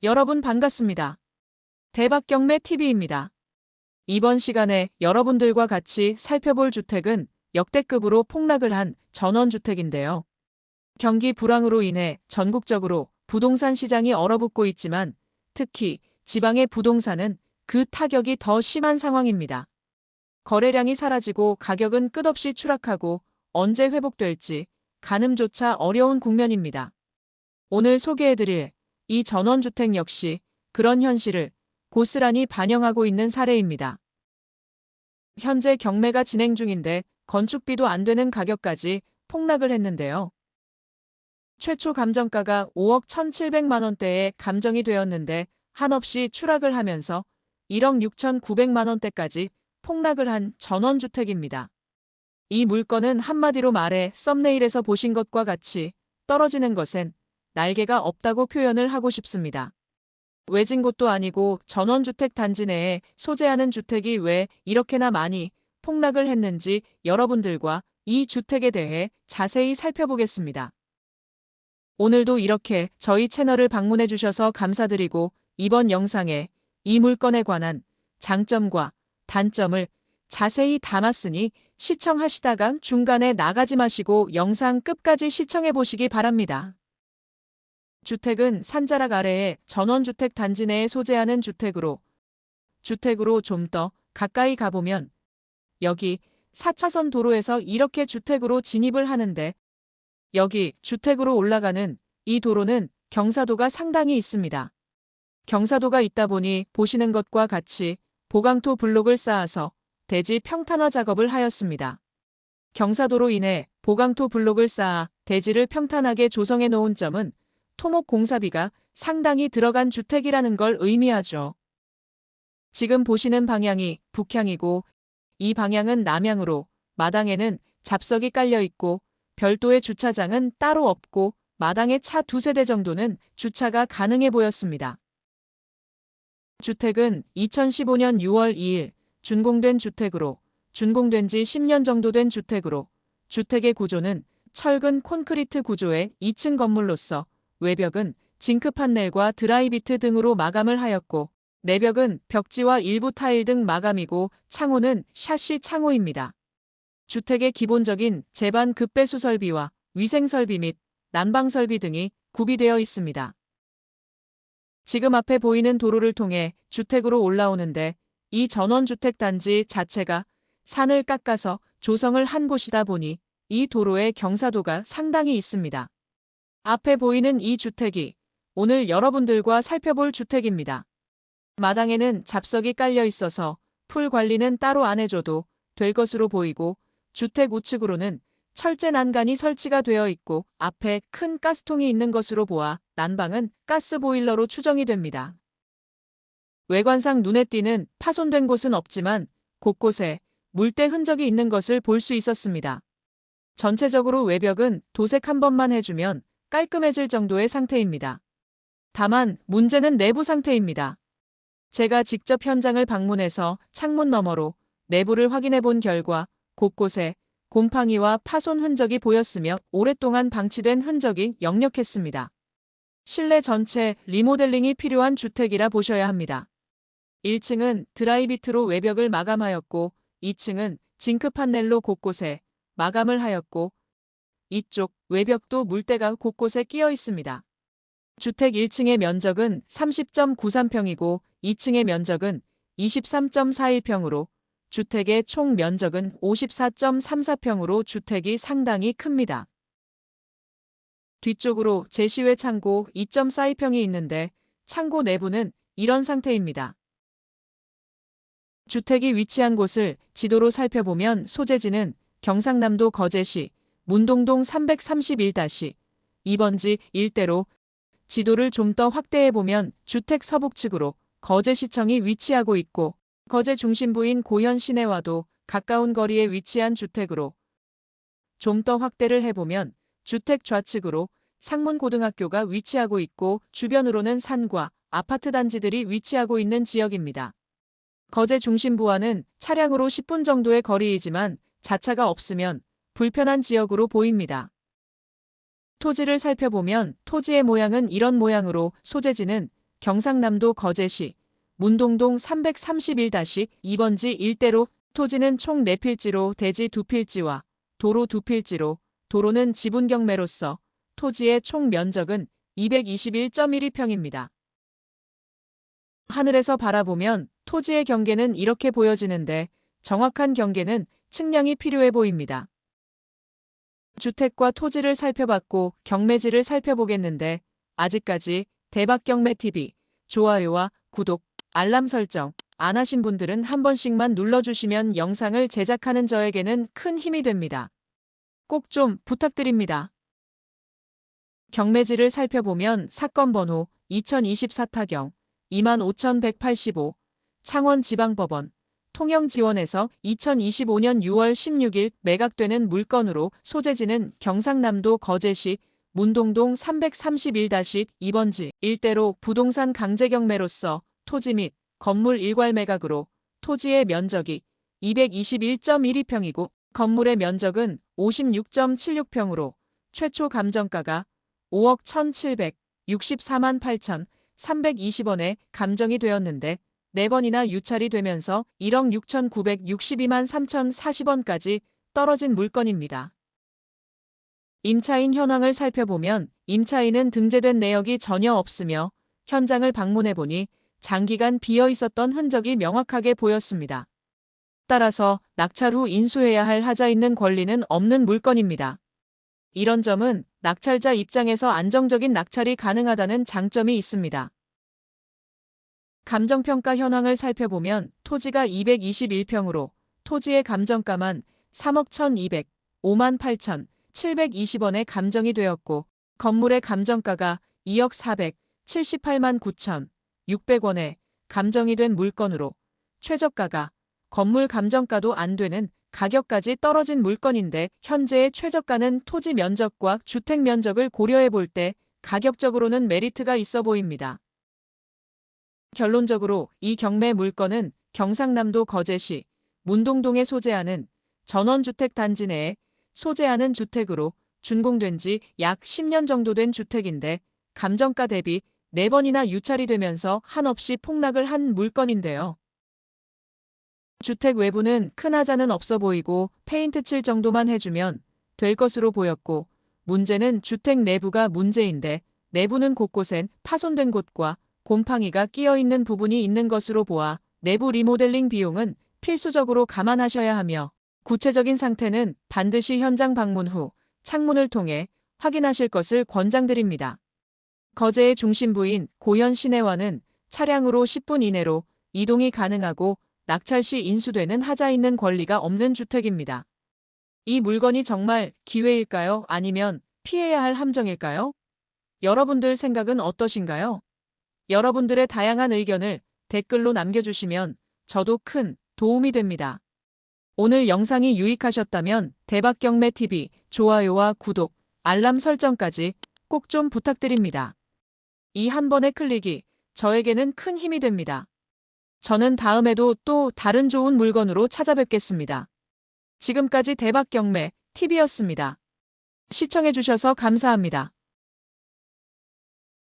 여러분 반갑습니다. 대박경매TV입니다. 이번 시간에 여러분들과 같이 살펴볼 주택은 역대급으로 폭락을 한 전원주택인데요. 경기 불황으로 인해 전국적으로 부동산 시장이 얼어붙고 있지만 특히 지방의 부동산은 그 타격이 더 심한 상황입니다. 거래량이 사라지고 가격은 끝없이 추락하고 언제 회복될지 가늠조차 어려운 국면입니다. 오늘 소개해드릴 이 전원주택 역시 그런 현실을 고스란히 반영하고 있는 사례입니다. 현재 경매가 진행 중인데 건축비도 안 되는 가격까지 폭락을 했는데요. 최초 감정가가 5억 1,700만 원대에 감정이 되었는데 한없이 추락을 하면서 1억 6,900만 원대까지 폭락을 한 전원주택입니다. 이 물건은 한마디로 말해 썸네일에서 보신 것과 같이 떨어지는 것엔 날개가 없다고 표현을 하고 싶습니다. 외진 곳도 아니고 전원주택 단지 내에 소재하는 주택이 왜 이렇게나 많이 폭락을 했는지 여러분들과 이 주택에 대해 자세히 살펴보겠습니다. 오늘도 이렇게 저희 채널을 방문해 주셔서 감사드리고 이번 영상에 이 물건에 관한 장점과 단점을 자세히 담았으니 시청하시다가 중간에 나가지 마시고 영상 끝까지 시청해 보시기 바랍니다. 주택은 산자락 아래에 전원주택 단지 내에 소재하는 주택으로 좀 더 가까이 가보면 여기 4차선 도로에서 이렇게 주택으로 진입을 하는데 여기 주택으로 올라가는 이 도로는 경사도가 상당히 있습니다. 경사도가 있다 보니 보시는 것과 같이 보강토 블록을 쌓아서 대지 평탄화 작업을 하였습니다. 경사도로 인해 보강토 블록을 쌓아 대지를 평탄하게 조성해 놓은 점은 토목 공사비가 상당히 들어간 주택이라는 걸 의미하죠. 지금 보시는 방향이 북향이고 이 방향은 남향으로 마당에는 잡석이 깔려 있고 별도의 주차장은 따로 없고 마당에 차 2세대 정도는 주차가 가능해 보였습니다. 주택은 2015년 6월 2일 준공된 주택으로 준공된 지 10년 정도 된 주택으로 주택의 구조는 철근 콘크리트 구조의 2층 건물로서 외벽은 징크 판넬과 드라이비트 등으로 마감을 하였고 내벽은 벽지와 일부 타일 등 마감이고 창호는 샤시 창호입니다. 주택의 기본적인 제반 급배수 설비와 위생 설비 및 난방 설비 등이 구비되어 있습니다. 지금 앞에 보이는 도로를 통해 주택으로 올라오는데 이 전원주택 단지 자체가 산을 깎아서 조성을 한 곳이다 보니 이 도로의 경사도가 상당히 있습니다. 앞에 보이는 이 주택이 오늘 여러분들과 살펴볼 주택입니다. 마당에는 잡석이 깔려 있어서 풀 관리는 따로 안 해줘도 될 것으로 보이고 주택 우측으로는 철제 난간이 설치가 되어 있고 앞에 큰 가스통이 있는 것으로 보아 난방은 가스보일러로 추정이 됩니다. 외관상 눈에 띄는 파손된 곳은 없지만 곳곳에 물때 흔적이 있는 것을 볼 수 있었습니다. 전체적으로 외벽은 도색 한 번만 해주면 깔끔해질 정도의 상태입니다. 다만 문제는 내부 상태입니다. 제가 직접 현장을 방문해서 창문 너머로 내부를 확인해 본 결과 곳곳에 곰팡이와 파손 흔적이 보였으며 오랫동안 방치된 흔적이 역력했습니다. 실내 전체 리모델링이 필요한 주택이라 보셔야 합니다. 1층은 드라이비트로 외벽을 마감하였고 2층은 징크 판넬로 곳곳에 마감을 하였고 이쪽 외벽도 물때가 곳곳에 끼어 있습니다. 주택 1층의 면적은 30.93평이고 2층의 면적은 23.41평으로 주택의 총 면적은 54.34평으로 주택이 상당히 큽니다. 뒤쪽으로 제시외 창고 2.42평이 있는데 창고 내부는 이런 상태입니다. 주택이 위치한 곳을 지도로 살펴보면 소재지는 경상남도 거제시 문동동 331-2번지 일대로 지도를 좀 더 확대해보면 주택 서북측으로 거제시청이 위치하고 있고 거제 중심부인 고현 시내와도 가까운 거리에 위치한 주택으로 좀 더 확대를 해보면 주택 좌측으로 상문고등학교가 위치하고 있고 주변으로는 산과 아파트 단지들이 위치하고 있는 지역입니다. 거제 중심부와는 차량으로 10분 정도의 거리이지만 자차가 없으면 불편한 지역으로 보입니다. 토지를 살펴보면 토지의 모양은 이런 모양으로 소재지는 경상남도 거제시 문동동 331-2번지 일대로 토지는 총 4필지로 대지 2필지와 도로 2필지로 도로는 지분 경매로서 토지의 총 면적은 221.12평입니다. 하늘에서 바라보면 토지의 경계는 이렇게 보여지는데 정확한 경계는 측량이 필요해 보입니다. 주택과 토지를 살펴봤고 경매지를 살펴보겠는데 아직까지 대박경매TV 좋아요와 구독, 알람 설정 안 하신 분들은 한 번씩만 눌러주시면 영상을 제작하는 저에게는 큰 힘이 됩니다. 꼭 좀 부탁드립니다. 경매지를 살펴보면 사건 번호 2024타경 25185 창원지방법원 통영지원에서 2025년 6월 16일 매각되는 물건으로 소재지는 경상남도 거제시 문동동 331-2번지 일대로 부동산 강제경매로서 토지 및 건물 일괄 매각으로 토지의 면적이 221.12평이고 건물의 면적은 56.76평으로 최초 감정가가 5억 1,764만 8,320원에 감정이 되었는데 4번이나 유찰이 되면서 1억 6,962만 3,040원까지 떨어진 물건입니다. 임차인 현황을 살펴보면 임차인은 등재된 내역이 전혀 없으며 현장을 방문해보니 장기간 비어 있었던 흔적이 명확하게 보였습니다. 따라서 낙찰 후 인수해야 할 하자 있는 권리는 없는 물건입니다. 이런 점은 낙찰자 입장에서 안정적인 낙찰이 가능하다는 장점이 있습니다. 감정평가 현황을 살펴보면 토지가 221평으로 토지의 감정가만 3억 1,205만 8,720원에 감정이 되었고 건물의 감정가가 2억 478만 9,600원에 감정이 된 물건으로 최저가가 건물 감정가도 안 되는 가격까지 떨어진 물건인데 현재의 최저가는 토지 면적과 주택 면적을 고려해 볼 때 가격적으로는 메리트가 있어 보입니다. 결론적으로 이 경매 물건은 경상남도 거제시 문동동에 소재하는 전원주택 단지 내에 소재하는 주택으로 준공된 지 약 10년 정도 된 주택인데 감정가 대비 4번이나 유찰이 되면서 한없이 폭락을 한 물건인데요. 주택 외부는 큰 하자는 없어 보이고 페인트 칠 정도만 해주면 될 것으로 보였고 문제는 주택 내부가 문제인데 내부는 곳곳엔 파손된 곳과 곰팡이가 끼어있는 부분이 있는 것으로 보아 내부 리모델링 비용은 필수적으로 감안하셔야 하며 구체적인 상태는 반드시 현장 방문 후 창문을 통해 확인하실 것을 권장드립니다. 거제의 중심부인 고현 시내와는 차량으로 10분 이내로 이동이 가능하고 낙찰 시 인수되는 하자 있는 권리가 없는 주택입니다. 이 물건이 정말 기회일까요? 아니면 피해야 할 함정일까요? 여러분들 생각은 어떠신가요? 여러분들의 다양한 의견을 댓글로 남겨주시면 저도 큰 도움이 됩니다. 오늘 영상이 유익하셨다면 대박경매TV 좋아요와 구독, 알람 설정까지 꼭 좀 부탁드립니다. 이 한 번의 클릭이 저에게는 큰 힘이 됩니다. 저는 다음에도 또 다른 좋은 물건으로 찾아뵙겠습니다. 지금까지 대박경매TV였습니다. 시청해주셔서 감사합니다.